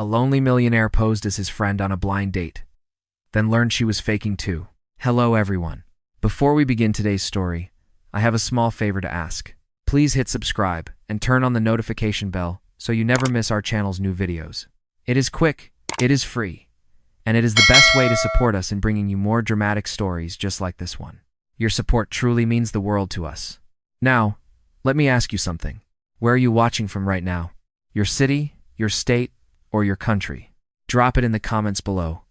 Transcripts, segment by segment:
A lonely millionaire posed as his friend on a blind date, then learned she was faking too. Hello everyone. Before we begin today's story, I have a small favor to ask. Please hit subscribe and turn on the notification bell so you never miss our channel's new videos. It is quick, it is free, and it is the best way to support us in bringing you more dramatic stories just like this one. Your support truly means the world to us. Now, let me ask you something. Where are you watching from right now? Your city, your state, or your country? Drop it in the comments below.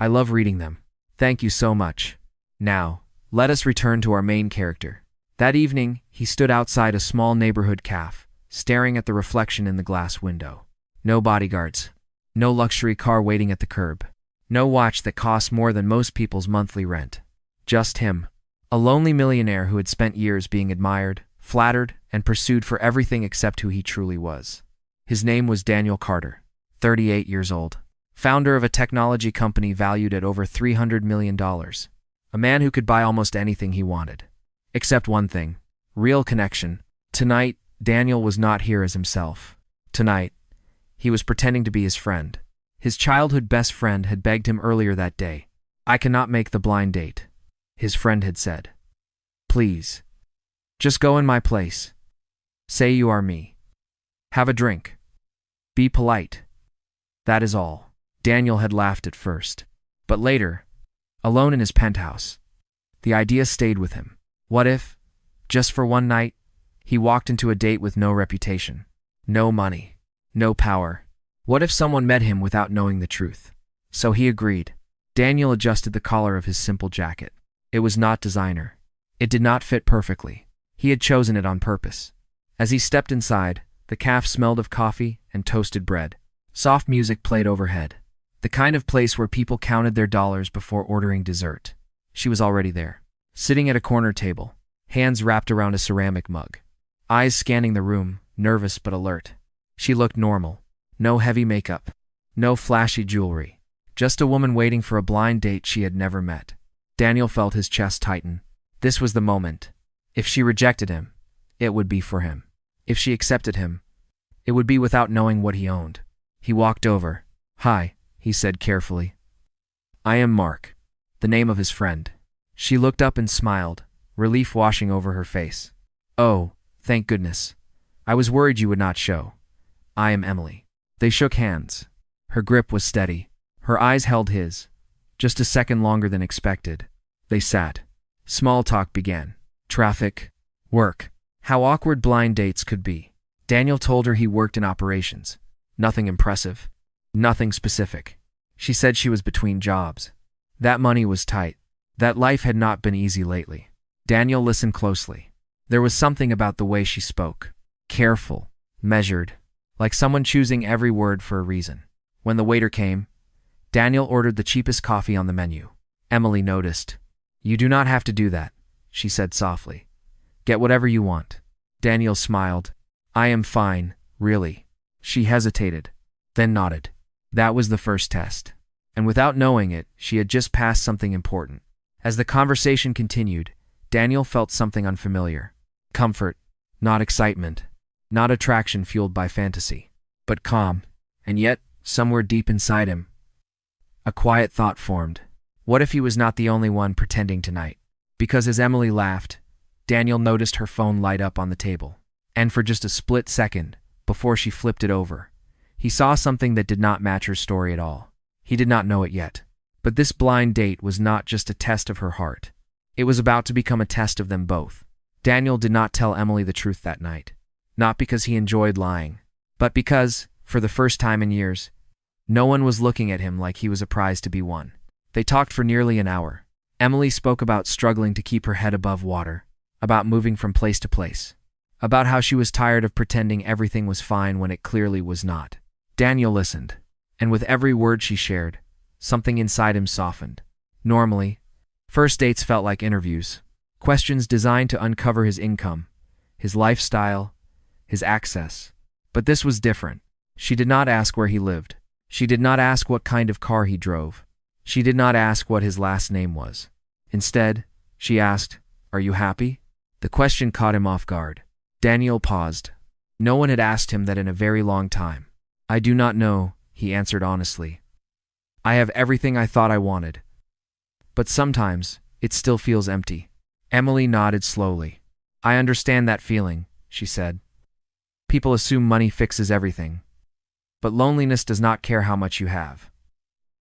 I love reading them. Thank you so much. Now, let us return to our main character. That evening, he stood outside a small neighborhood cafe, staring at the reflection in the glass window. No bodyguards. No luxury car waiting at the curb. No watch that costs more than most people's monthly rent. Just him. A lonely millionaire who had spent years being admired, flattered, and pursued for everything except who he truly was. His name was Daniel Carter, 38 years old, founder of a technology company valued at over $300 million. A man who could buy almost anything he wanted. Except one thing. Real connection. Tonight, Daniel was not here as himself. Tonight, he was pretending to be his friend. His childhood best friend had begged him earlier that day. "I cannot make the blind date," his friend had said. "Please. Just go in my place. Say you are me. Have a drink. Be polite. That is all." Daniel had laughed at first. But later, alone in his penthouse, the idea stayed with him. What if, just for one night, he walked into a date with no reputation, no money, no power? What if someone met him without knowing the truth? So he agreed. Daniel adjusted the collar of his simple jacket. It was not designer. It did not fit perfectly. He had chosen it on purpose. As he stepped inside, the cafe smelled of coffee and toasted bread. Soft music played overhead. The kind of place where people counted their dollars before ordering dessert. She was already there, sitting at a corner table, hands wrapped around a ceramic mug. Eyes scanning the room, nervous but alert. She looked normal. No heavy makeup. No flashy jewelry. Just a woman waiting for a blind date she had never met. Daniel felt his chest tighten. This was the moment. If she rejected him, it would be for him. If she accepted him, it would be without knowing what he owned. He walked over. "Hi," he said carefully. "I am Mark," the name of his friend. She looked up and smiled, relief washing over her face. "Oh, thank goodness. I was worried you would not show. I am Emily." They shook hands. Her grip was steady. Her eyes held his, just a second longer than expected. They sat. Small talk began. Traffic, work, how awkward blind dates could be. Daniel told her he worked in operations. Nothing impressive. Nothing specific. She said she was between jobs. That money was tight. That life had not been easy lately. Daniel listened closely. There was something about the way she spoke. Careful, measured, like someone choosing every word for a reason. When the waiter came, Daniel ordered the cheapest coffee on the menu. Emily noticed. "You do not have to do that," she said softly. "Get whatever you want." Daniel smiled. "I am fine, really." She hesitated, then nodded. That was the first test. And without knowing it, she had just passed something important. As the conversation continued, Daniel felt something unfamiliar. Comfort, not excitement, not attraction fueled by fantasy, but calm. And yet, somewhere deep inside him, a quiet thought formed. What if he was not the only one pretending tonight? Because as Emily laughed, Daniel noticed her phone light up on the table. And for just a split second, before she flipped it over, he saw something that did not match her story at all. He did not know it yet. But this blind date was not just a test of her heart. It was about to become a test of them both. Daniel did not tell Emily the truth that night. Not because he enjoyed lying, but because, for the first time in years, no one was looking at him like he was a prize to be won. They talked for nearly an hour. Emily spoke about struggling to keep her head above water, about moving from place to place, about how she was tired of pretending everything was fine when it clearly was not. Daniel listened, and with every word she shared, something inside him softened. Normally, first dates felt like interviews, questions designed to uncover his income, his lifestyle, his access. But this was different. She did not ask where he lived. She did not ask what kind of car he drove. She did not ask what his last name was. Instead, she asked, "Are you happy?" The question caught him off guard. Daniel paused. No one had asked him that in a very long time. "I do not know," he answered honestly. I have everything I thought I wanted. But sometimes, it still feels empty. Emily nodded slowly. I understand that feeling, she said. People assume money fixes everything. But loneliness does not care how much you have.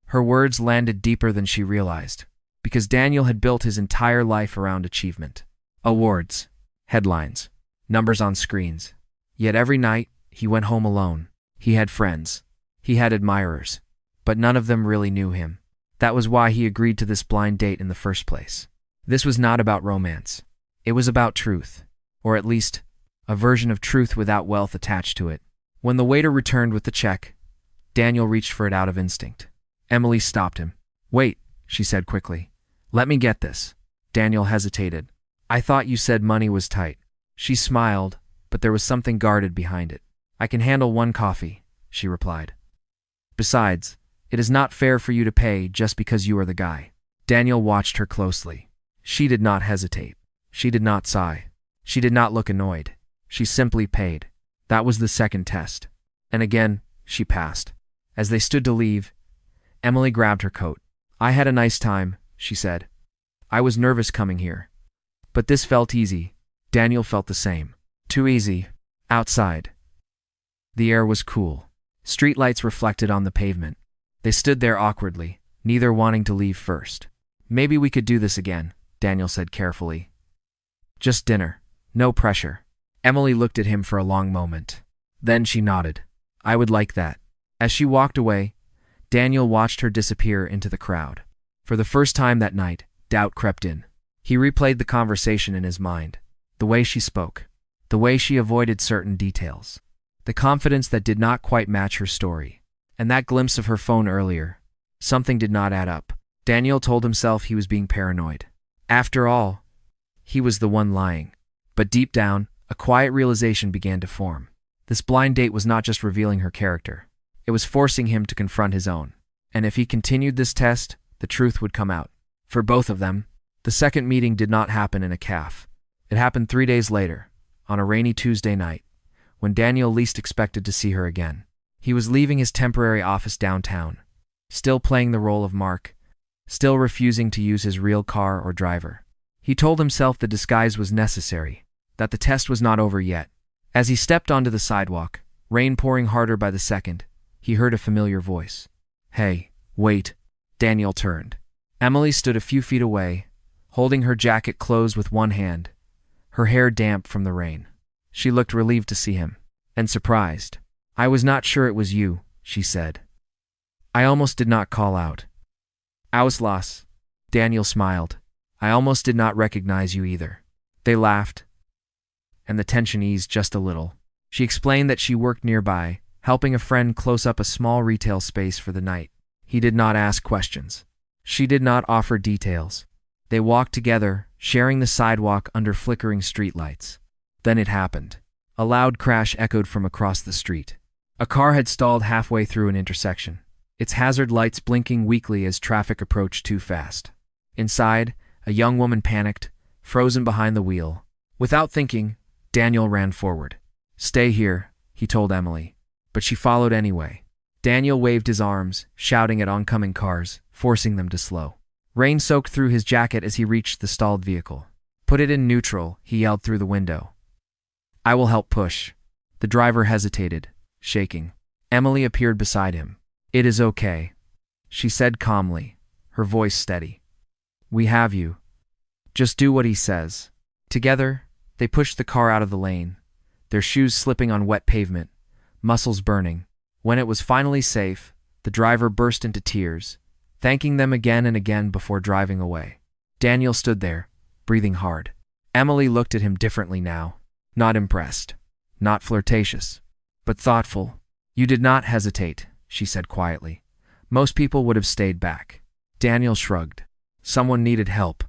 Her words landed deeper than she realized, because Daniel had built his entire life around achievement. Awards, headlines, numbers on screens. Yet every night, he went home alone. He had friends. He had admirers. But none of them really knew him. That was why he agreed to this blind date in the first place. This was not about romance. It was about truth. Or at least, a version of truth without wealth attached to it. When the waiter returned with the check, Daniel reached for it out of instinct. Emily stopped him. Wait, she said quickly. Let me get this. Daniel hesitated. I thought you said money was tight. She smiled, but there was something guarded behind it. I can handle one coffee, she replied. Besides, it is not fair for you to pay just because you are the guy. Daniel watched her closely. She did not hesitate. She did not sigh. She did not look annoyed. She simply paid. That was the second test. And again, she passed. As they stood to leave, Emily grabbed her coat. I had a nice time, she said. I was nervous coming here. But this felt easy. Daniel felt the same. Too easy. Outside. The air was cool. Streetlights reflected on the pavement. They stood there awkwardly, neither wanting to leave first. Maybe we could do this again, Daniel said carefully. Just dinner. No pressure. Emily looked at him for a long moment. Then she nodded. I would like that. As she walked away, Daniel watched her disappear into the crowd. For the first time that night, doubt crept in. He replayed the conversation in his mind. The way she spoke. The way she avoided certain details. The confidence that did not quite match her story. And that glimpse of her phone earlier. Something did not add up. Daniel told himself he was being paranoid. After all, he was the one lying. But deep down, a quiet realization began to form. This blind date was not just revealing her character. It was forcing him to confront his own. And if he continued this test, the truth would come out. For both of them, the second meeting did not happen in a cafe. It happened 3 days later, on a rainy Tuesday night, when Daniel least expected to see her again. He was leaving his temporary office downtown, still playing the role of Mark, still refusing to use his real car or driver. He told himself the disguise was necessary, that the test was not over yet. As he stepped onto the sidewalk, rain pouring harder by the second, he heard a familiar voice. Hey, wait. Daniel turned. Emily stood a few feet away, holding her jacket closed with one hand, her hair damp from the rain. She looked relieved to see him, and surprised. I was not sure it was you, she said. I almost did not call out. Auslas. Daniel smiled. I almost did not recognize you either. They laughed, and the tension eased just a little. She explained that she worked nearby, helping a friend close up a small retail space for the night. He did not ask questions. She did not offer details. They walked together, sharing the sidewalk under flickering streetlights. Then it happened. A loud crash echoed from across the street. A car had stalled halfway through an intersection, its hazard lights blinking weakly as traffic approached too fast. Inside, a young woman panicked, frozen behind the wheel. Without thinking, Daniel ran forward. Stay here, he told Emily. But she followed anyway. Daniel waved his arms, shouting at oncoming cars, forcing them to slow. Rain soaked through his jacket as he reached the stalled vehicle. Put it in neutral, he yelled through the window. I will help push. The driver hesitated, shaking. Emily appeared beside him. It is okay, she said calmly, her voice steady. We have you. Just do what he says. Together, they pushed the car out of the lane, their shoes slipping on wet pavement, muscles burning. When it was finally safe, the driver burst into tears, thanking them again and again before driving away. Daniel stood there, breathing hard. Emily looked at him differently now. Not impressed, not flirtatious, but thoughtful. You did not hesitate, she said quietly. Most people would have stayed back. Daniel shrugged. Someone needed help.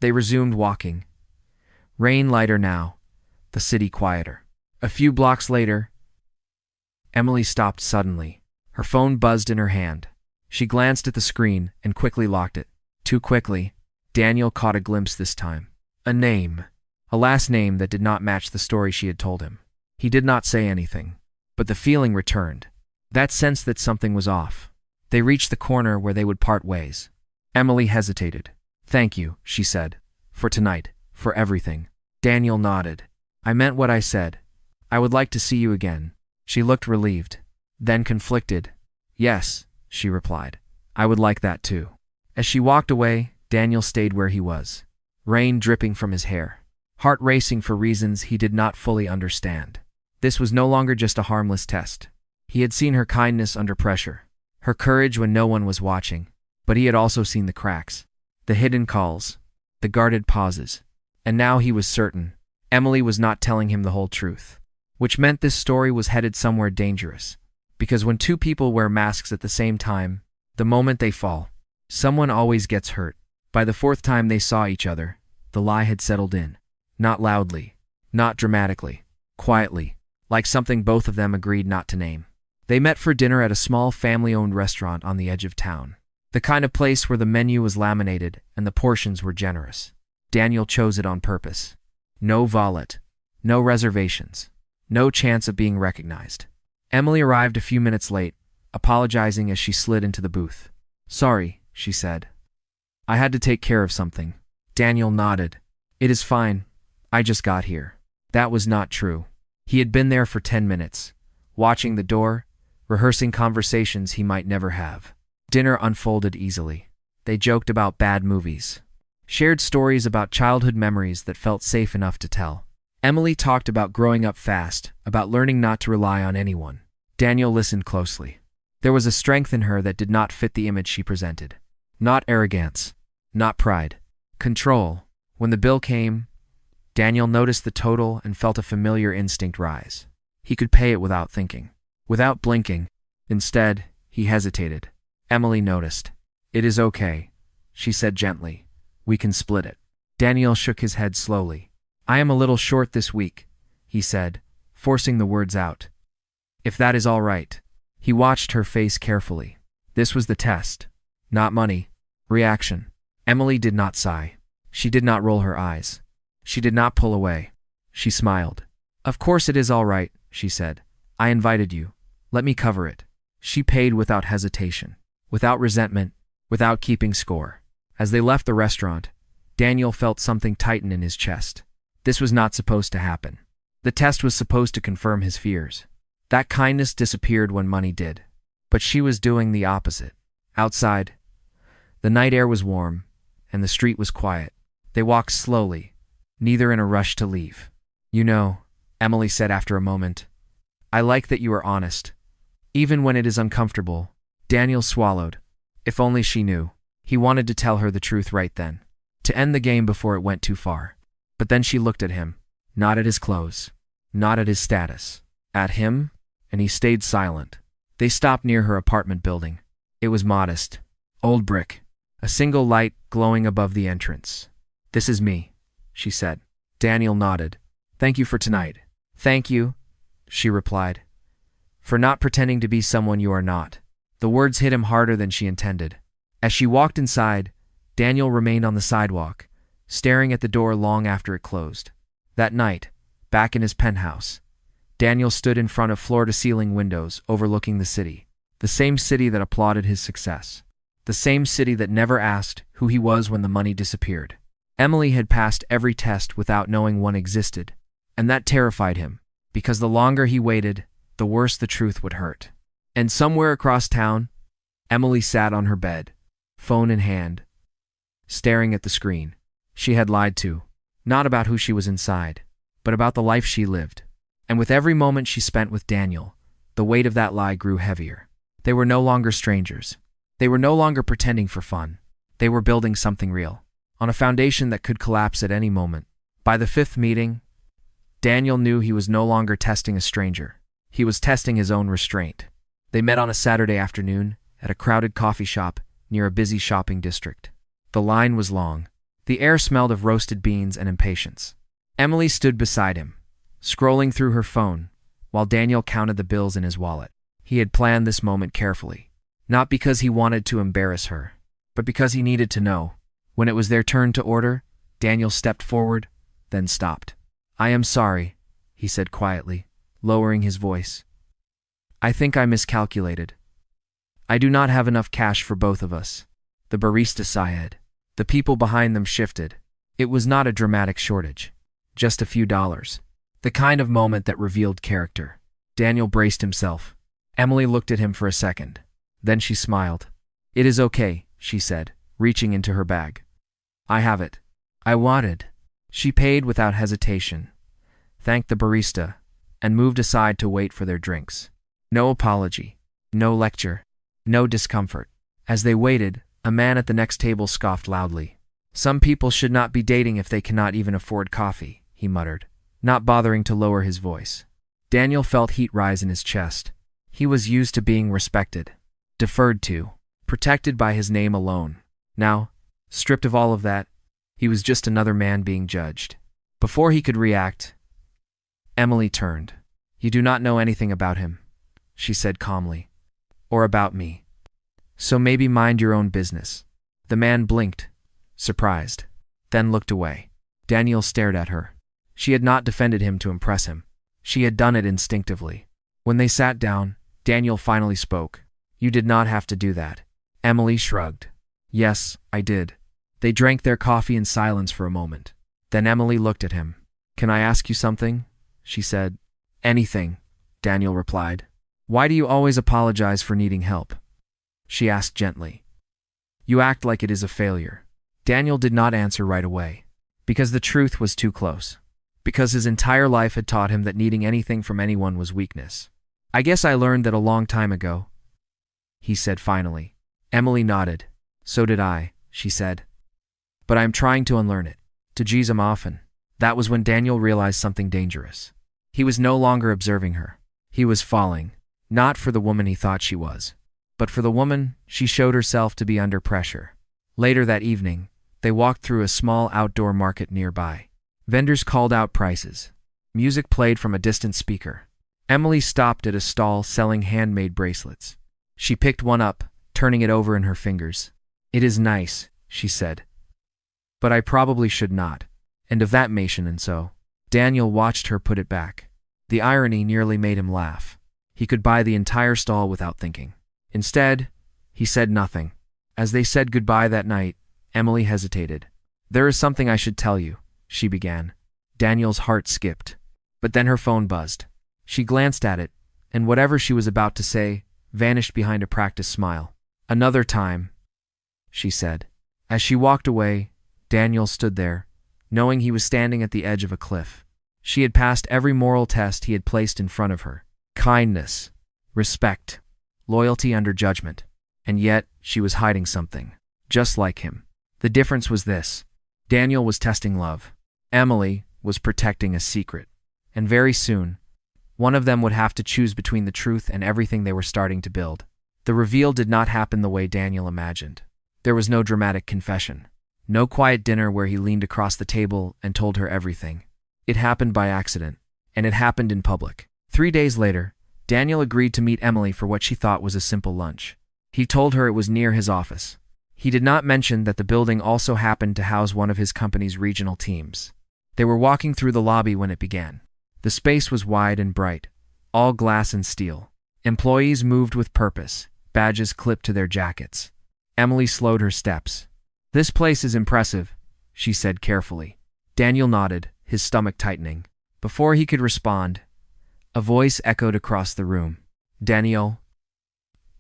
They resumed walking. Rain lighter now, the city quieter. A few blocks later, Emily stopped suddenly. Her phone buzzed in her hand. She glanced at the screen and quickly locked it. Too quickly, Daniel caught a glimpse this time. A name. A last name that did not match the story she had told him. He did not say anything, but the feeling returned. that sense that something was off. They reached the corner where they would part ways. Emily hesitated. "Thank you," she said. "For tonight, for everything." Daniel nodded. "I meant what I said. I would like to see you again." She looked relieved, then conflicted. "Yes," she replied. "I would like that too." As she walked away, Daniel stayed where he was, rain dripping from his hair, heart racing for reasons he did not fully understand. This was no longer just a harmless test. He had seen her kindness under pressure, her courage when no one was watching, but he had also seen the cracks, the hidden calls, the guarded pauses. And now he was certain Emily was not telling him the whole truth, which meant this story was headed somewhere dangerous. Because when two people wear masks at the same time, the moment they fall, someone always gets hurt. By the fourth time they saw each other, the lie had settled in. Not loudly, not dramatically, quietly, like something both of them agreed not to name. They met for dinner at a small family-owned restaurant on the edge of town. The kind of place where the menu was laminated and the portions were generous. Daniel chose it on purpose. No valet, no reservations, no chance of being recognized. Emily arrived a few minutes late, apologizing as she slid into the booth. "Sorry," she said. "I had to take care of something." Daniel nodded. "It is fine. I just got here." That was not true. He had been there for 10 minutes, watching the door, rehearsing conversations he might never have. Dinner unfolded easily. They joked about bad movies, shared stories about childhood memories that felt safe enough to tell. Emily talked about growing up fast, about learning not to rely on anyone. Daniel listened closely. There was a strength in her that did not fit the image she presented. Not arrogance, not pride. Control. When the bill came, Daniel noticed the total and felt a familiar instinct rise. He could pay it without thinking, without blinking. Instead, he hesitated. Emily noticed. "It is okay," she said gently. "We can split it." Daniel shook his head slowly. "I am a little short this week," he said, forcing the words out. "If that is all right." He watched her face carefully. This was the test. Not money. Reaction. Emily did not sigh. She did not roll her eyes. She did not pull away. She smiled. "Of course it is all right," she said. "I invited you. Let me cover it." She paid without hesitation, without resentment, without keeping score. As they left the restaurant, Daniel felt something tighten in his chest. This was not supposed to happen. The test was supposed to confirm his fears. That kindness disappeared when money did. But she was doing the opposite. Outside, the night air was warm, and the street was quiet. They walked slowly, neither in a rush to leave. "You know," Emily said after a moment, "I like that you are honest, even when it is uncomfortable." Daniel swallowed. If only she knew. He wanted to tell her the truth right then, to end the game before it went too far. But then she looked at him, not at his clothes, not at his status, at him, and he stayed silent. They stopped near her apartment building. It was modest, old brick, a single light glowing above the entrance. "This is me," she said. Daniel nodded. "Thank you for tonight." "Thank you," she replied, "for not pretending to be someone you are not." The words hit him harder than she intended. As she walked inside, Daniel remained on the sidewalk, staring at the door long after it closed. That night, back in his penthouse, Daniel stood in front of floor-to-ceiling windows overlooking the city. The same city that applauded his success. The same city that never asked who he was when the money disappeared. Emily had passed every test without knowing one existed, and that terrified him, because the longer he waited, the worse the truth would hurt. And somewhere across town, Emily sat on her bed, phone in hand, staring at the screen. She had lied too, not about who she was inside, but about the life she lived. And with every moment she spent with Daniel, the weight of that lie grew heavier. They were no longer strangers. They were no longer pretending for fun. They were building something real, on a foundation that could collapse at any moment. By the fifth meeting, Daniel knew he was no longer testing a stranger. He was testing his own restraint. They met on a Saturday afternoon at a crowded coffee shop near a busy shopping district. The line was long. The air smelled of roasted beans and impatience. Emily stood beside him, scrolling through her phone, while Daniel counted the bills in his wallet. He had planned this moment carefully, not because he wanted to embarrass her, but because he needed to know. When it was their turn to order, Daniel stepped forward, then stopped. "I am sorry," he said quietly, lowering his voice. I think I miscalculated. I do not have enough cash for both of us. The barista sighed. The people behind them shifted. It was not a dramatic shortage. Just a few dollars. The kind of moment that revealed character. Daniel braced himself. Emily looked at him for a second. Then she smiled. It is okay, she said, reaching into her bag. I have it. I wanted. She paid without hesitation, thanked the barista, and moved aside to wait for their drinks. No apology. No lecture. No discomfort. As they waited, a man at the next table scoffed loudly. Some people should not be dating if they cannot even afford coffee, he muttered, not bothering to lower his voice. Daniel felt heat rise in his chest. He was used to being respected, deferred to, protected by his name alone. Now, stripped of all of that, he was just another man being judged. Before he could react, Emily turned. You do not know anything about him, she said calmly. Or about me. So maybe mind your own business. The man blinked, surprised, then looked away. Daniel stared at her. She had not defended him to impress him. She had done it instinctively. When they sat down, Daniel finally spoke. You did not have to do that. Emily shrugged. Yes, I did. They drank their coffee in silence for a moment. Then Emily looked at him. Can I ask you something? She said. Anything, Daniel replied. Why do you always apologize for needing help? She asked gently. You act like it is a failure. Daniel did not answer right away. Because the truth was too close. Because his entire life had taught him that needing anything from anyone was weakness. I guess I learned that a long time ago, he said finally. Emily nodded. So did I, she said. But I am trying to unlearn it. To G's him often. That was when Daniel realized something dangerous. He was no longer observing her. He was falling. Not for the woman he thought she was, but for the woman she showed herself to be under pressure. Later that evening, they walked through a small outdoor market nearby. Vendors called out prices. Music played from a distant speaker. Emily stopped at a stall selling handmade bracelets. She picked one up, turning it over in her fingers. It is nice, she said. But I probably should not. And of that Mason and so. Daniel watched her put it back. The irony nearly made him laugh. He could buy the entire stall without thinking. Instead, he said nothing. As they said goodbye that night, Emily hesitated. There is something I should tell you, she began. Daniel's heart skipped. But then her phone buzzed. She glanced at it, and whatever she was about to say vanished behind a practiced smile. Another time, she said. As she walked away, Daniel stood there, knowing he was standing at the edge of a cliff. She had passed every moral test he had placed in front of her. Kindness, respect, loyalty under judgment. And yet, she was hiding something. Just like him. The difference was this. Daniel was testing love. Emily was protecting a secret. And very soon, one of them would have to choose between the truth and everything they were starting to build. The reveal did not happen the way Daniel imagined. There was no dramatic confession. No quiet dinner where he leaned across the table and told her everything. It happened by accident. And it happened in public. 3 days later, Daniel agreed to meet Emily for what she thought was a simple lunch. He told her it was near his office. He did not mention that the building also happened to house one of his company's regional teams. They were walking through the lobby when it began. The space was wide and bright, all glass and steel. Employees moved with purpose, badges clipped to their jackets. Emily slowed her steps. This place is impressive, she said carefully. Daniel nodded, his stomach tightening. Before he could respond, a voice echoed across the room. Daniel?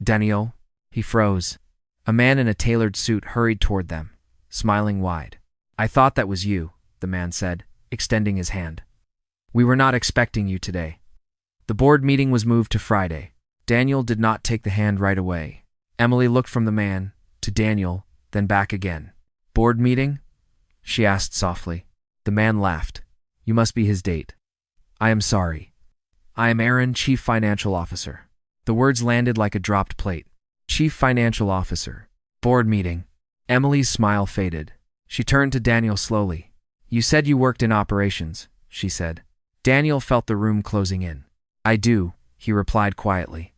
Daniel? He froze. A man in a tailored suit hurried toward them, smiling wide. I thought that was you, the man said, extending his hand. We were not expecting you today. The board meeting was moved to Friday. Daniel did not take the hand right away. Emily looked from the man to Daniel, then back again. Board meeting? She asked softly. The man laughed. You must be his date. I am sorry. I am Aaron, Chief Financial Officer. The words landed like a dropped plate. Chief Financial Officer. Board meeting. Emily's smile faded. She turned to Daniel slowly. You said you worked in operations, she said. Daniel felt the room closing in. I do, he replied quietly.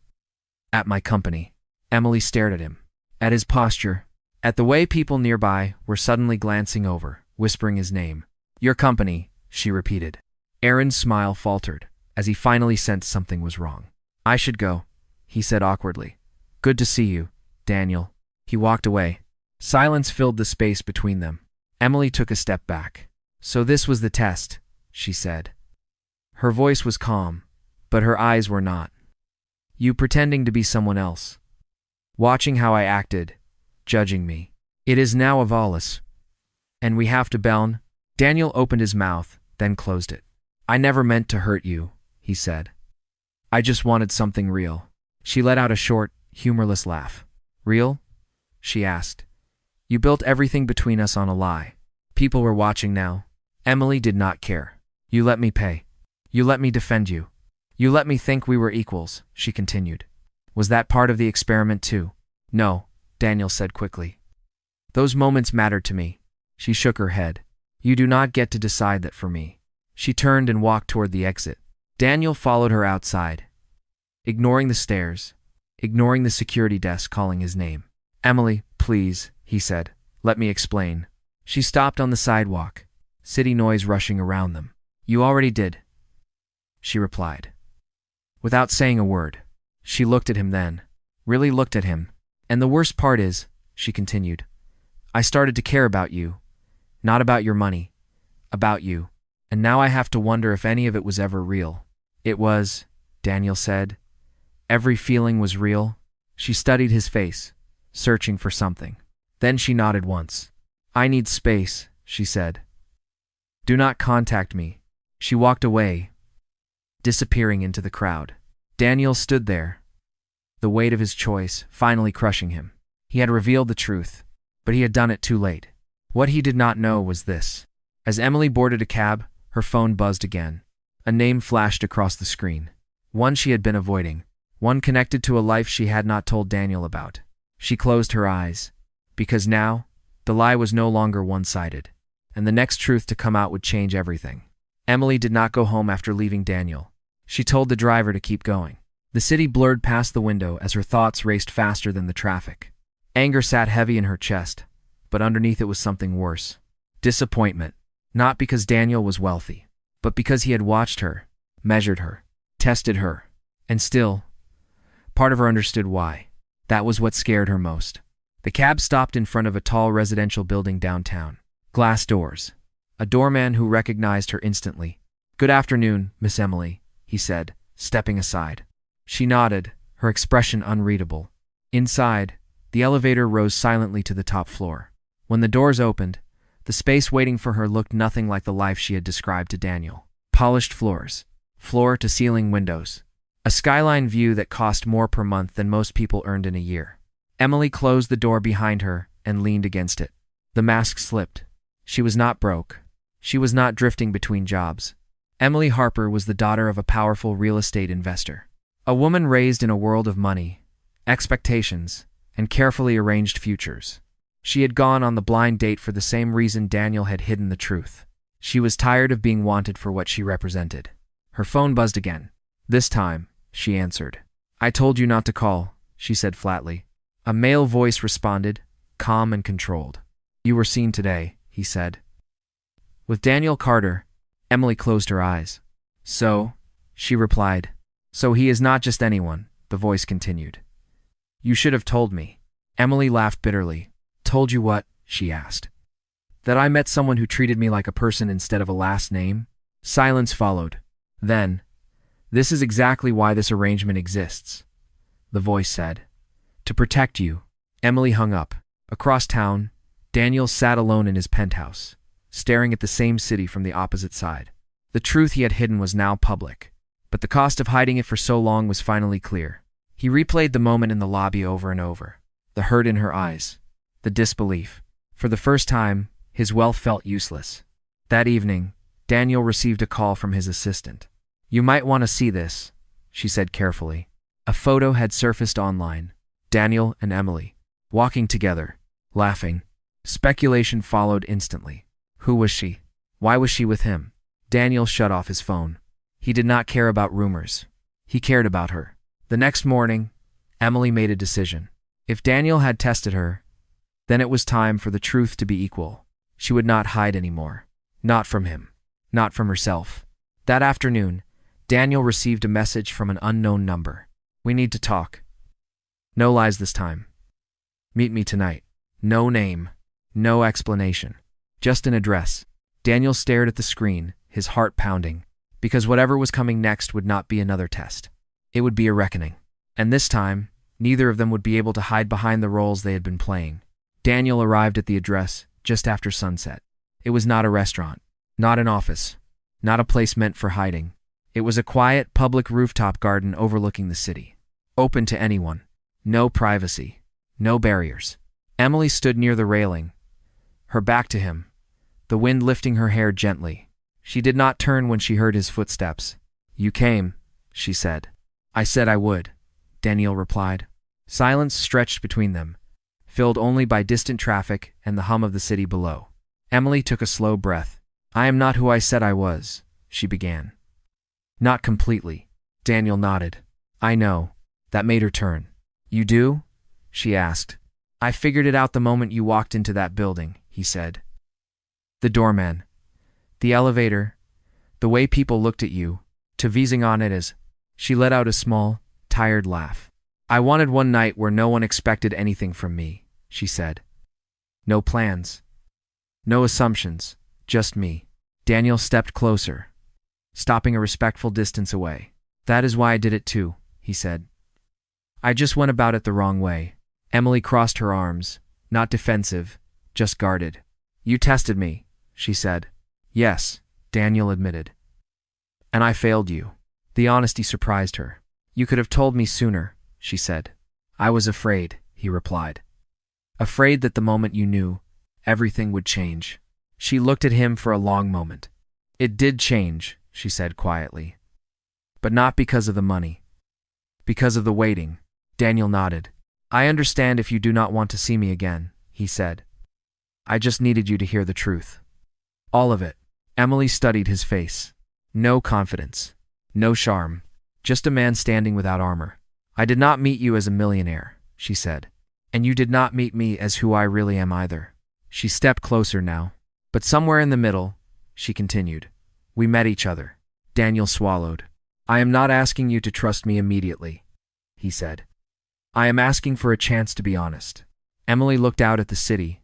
At my company. Emily stared at him. At his posture. At the way people nearby were suddenly glancing over, whispering his name. Your company, she repeated. Aaron's smile faltered, as he finally sensed something was wrong. I should go, he said awkwardly. Good to see you, Daniel. He walked away. Silence filled the space between them. Emily took a step back. So this was the test, she said. Her voice was calm, but her eyes were not. You pretending to be someone else. Watching how I acted, judging me. It is now of all us. And we have to Beln. Daniel opened his mouth, then closed it. I never meant to hurt you, he said. I just wanted something real. She let out a short, humorless laugh. Real? She asked. You built everything between us on a lie. People were watching now. Emily did not care. You let me pay. You let me defend you. You let me think we were equals, she continued. Was that part of the experiment too? No, Daniel said quickly. Those moments mattered to me. She shook her head. You do not get to decide that for me. She turned and walked toward the exit. Daniel followed her outside, ignoring the stairs, ignoring the security desk calling his name. Emily, please, he said. Let me explain. She stopped on the sidewalk, city noise rushing around them. You already did, she replied. Without saying a word, she looked at him then, really looked at him. And the worst part is, she continued, I started to care about you, not about your money, about you. And now I have to wonder if any of it was ever real. It was, Daniel said. Every feeling was real. She studied his face, searching for something. Then she nodded once. I need space, she said. Do not contact me. She walked away, disappearing into the crowd. Daniel stood there, the weight of his choice finally crushing him. He had revealed the truth, but he had done it too late. What he did not know was this. As Emily boarded a cab, her phone buzzed again. A name flashed across the screen. One she had been avoiding. One connected to a life she had not told Daniel about. She closed her eyes. Because now, the lie was no longer one-sided. And the next truth to come out would change everything. Emily did not go home after leaving Daniel. She told the driver to keep going. The city blurred past the window as her thoughts raced faster than the traffic. Anger sat heavy in her chest, but underneath it was something worse. Disappointment. Not because Daniel was wealthy, but because he had watched her, measured her, tested her. And still, part of her understood why. That was what scared her most. The cab stopped in front of a tall residential building downtown. Glass doors. A doorman who recognized her instantly. Good afternoon, Miss Emily, he said, stepping aside. She nodded, her expression unreadable. Inside, the elevator rose silently to the top floor. When the doors opened, the space waiting for her looked nothing like the life she had described to Daniel. Polished floors, floor-to-ceiling windows, a skyline view that cost more per month than most people earned in a year. Emily closed the door behind her and leaned against it. The mask slipped. She was not broke. She was not drifting between jobs. Emily Harper was the daughter of a powerful real estate investor. A woman raised in a world of money, expectations, and carefully arranged futures. She had gone on the blind date for the same reason Daniel had hidden the truth. She was tired of being wanted for what she represented. Her phone buzzed again. This time, she answered. I told you not to call, she said flatly. A male voice responded, calm and controlled. You were seen today, he said. With Daniel Carter, Emily closed her eyes. So, she replied. So he is not just anyone, the voice continued. You should have told me. Emily laughed bitterly. Told you what? She asked. That I met someone who treated me like a person instead of a last name? Silence followed. Then, this is exactly why this arrangement exists, the voice said. To protect you. Emily hung up. Across town, Daniel sat alone in his penthouse, staring at the same city from the opposite side. The truth he had hidden was now public, but the cost of hiding it for so long was finally clear. He replayed the moment in the lobby over and over. The hurt in her eyes. The disbelief. For the first time, his wealth felt useless. That evening, Daniel received a call from his assistant. You might want to see this, she said carefully. A photo had surfaced online. Daniel and Emily, walking together, laughing. Speculation followed instantly. Who was she? Why was she with him? Daniel shut off his phone. He did not care about rumors. He cared about her. The next morning, Emily made a decision. If Daniel had tested her, then it was time for the truth to be equal. She would not hide anymore. Not from him. Not from herself. That afternoon, Daniel received a message from an unknown number. We need to talk. No lies this time. Meet me tonight. No name. No explanation. Just an address. Daniel stared at the screen, his heart pounding, because whatever was coming next would not be another test. It would be a reckoning. And this time, neither of them would be able to hide behind the roles they had been playing. Daniel arrived at the address just after sunset. It was not a restaurant, not an office, not a place meant for hiding. It was a quiet, public rooftop garden overlooking the city. Open to anyone. No privacy. No barriers. Emily stood near the railing, her back to him, the wind lifting her hair gently. She did not turn when she heard his footsteps. "You came," she said. "I said I would," Daniel replied. Silence stretched between them, filled only by distant traffic and the hum of the city below. Emily took a slow breath. "I am not who I said I was," she began. "Not completely." Daniel nodded. "I know." That made her turn. "You do?" she asked. "I figured it out the moment you walked into that building," he said. "The doorman, the elevator, the way people looked at you, to vising on it as..." She let out a small, tired laugh. "I wanted one night where no one expected anything from me," she said. "No plans. No assumptions. Just me." Daniel stepped closer, stopping a respectful distance away. "That is why I did it too," he said. "I just went about it the wrong way." Emily crossed her arms, not defensive, just guarded. "You tested me," she said. "Yes," Daniel admitted. "And I failed you." The honesty surprised her. "You could have told me sooner," she said. "I was afraid," he replied. "Afraid that the moment you knew, everything would change." She looked at him for a long moment. "It did change," she said quietly. "But not because of the money. Because of the waiting." Daniel nodded. "I understand if you do not want to see me again," he said. "I just needed you to hear the truth. All of it." Emily studied his face. No confidence. No charm. Just a man standing without armor. "I did not meet you as a millionaire," she said. "And you did not meet me as who I really am either." She stepped closer now. "But somewhere in the middle," she continued, "we met each other." Daniel swallowed. "I am not asking you to trust me immediately," he said. "I am asking for a chance to be honest." Emily looked out at the city,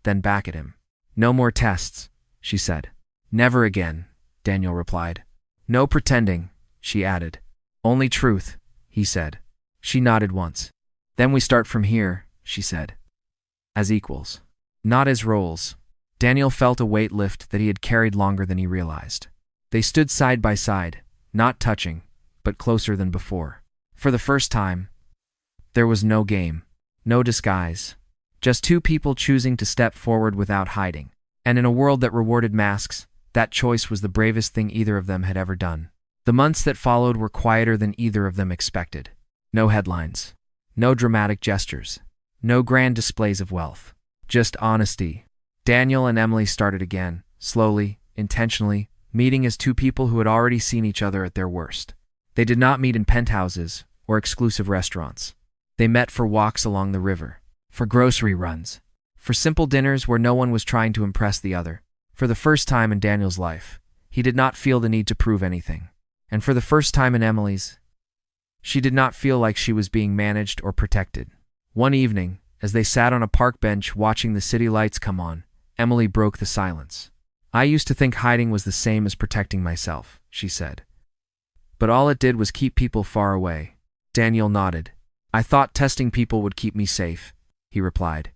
then back at him. "No more tests," she said. "Never again," Daniel replied. "No pretending," she added. "Only truth," he said. She nodded once. "Then we start from here," she said. "As equals. Not as roles." Daniel felt a weight lift that he had carried longer than he realized. They stood side by side, not touching, but closer than before. For the first time, there was no game, no disguise. Just two people choosing to step forward without hiding. And in a world that rewarded masks, that choice was the bravest thing either of them had ever done. The months that followed were quieter than either of them expected. No headlines. No dramatic gestures. No grand displays of wealth. Just honesty. Daniel and Emily started again, slowly, intentionally, meeting as two people who had already seen each other at their worst. They did not meet in penthouses or exclusive restaurants. They met for walks along the river, for grocery runs, for simple dinners where no one was trying to impress the other. For the first time in Daniel's life, he did not feel the need to prove anything. And for the first time in Emily's, she did not feel like she was being managed or protected. One evening, as they sat on a park bench watching the city lights come on, Emily broke the silence. "I used to think hiding was the same as protecting myself," she said. "But all it did was keep people far away." Daniel nodded. "I thought testing people would keep me safe," he replied.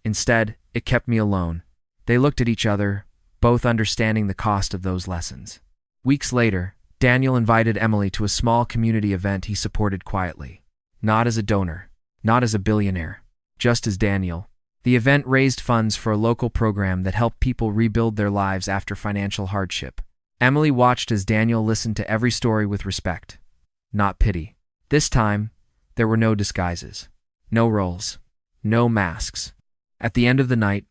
"Instead, it kept me alone." They looked at each other, both understanding the cost of those lessons. Weeks later, Daniel invited Emily to a small community event he supported quietly. Not as a donor, not as a billionaire, just as Daniel. The event raised funds for a local program that helped people rebuild their lives after financial hardship. Emily watched as Daniel listened to every story with respect, not pity. This time, there were no disguises, no roles, no masks. At the end of the night,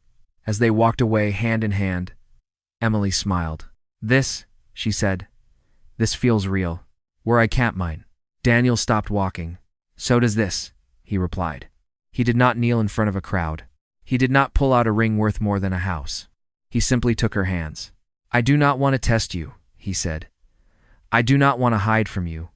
as they walked away hand in hand, Emily smiled. "This," she said, "this feels real. Where I can't mine." Daniel stopped walking. "So does this," he replied. He did not kneel in front of a crowd. He did not pull out a ring worth more than a house. He simply took her hands. "I do not want to test you," he said. "I do not want to hide from you.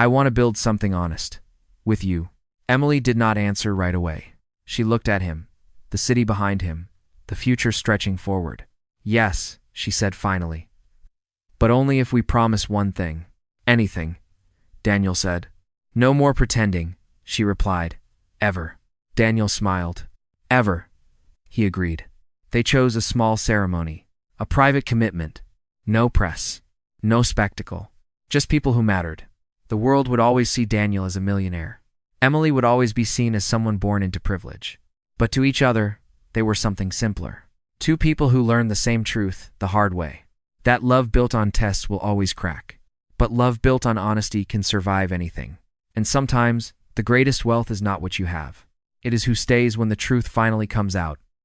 I want to build something honest. With you. Emily did not answer right away. She looked at him, the city behind him, the future stretching forward. Yes, she said finally. But only if we promise one thing. Anything, Daniel said. No more pretending, she replied. Ever. Daniel smiled. Ever, he agreed. They chose a small ceremony, a private commitment. No press, no spectacle, just people who mattered. The world would always see Daniel as a millionaire. Emily would always be seen as someone born into privilege. But to each other, they were something simpler. Two people who learned the same truth the hard way. That love built on tests will always crack. But love built on honesty can survive anything. And sometimes, the greatest wealth is not what you have. It is who stays when the truth finally comes out.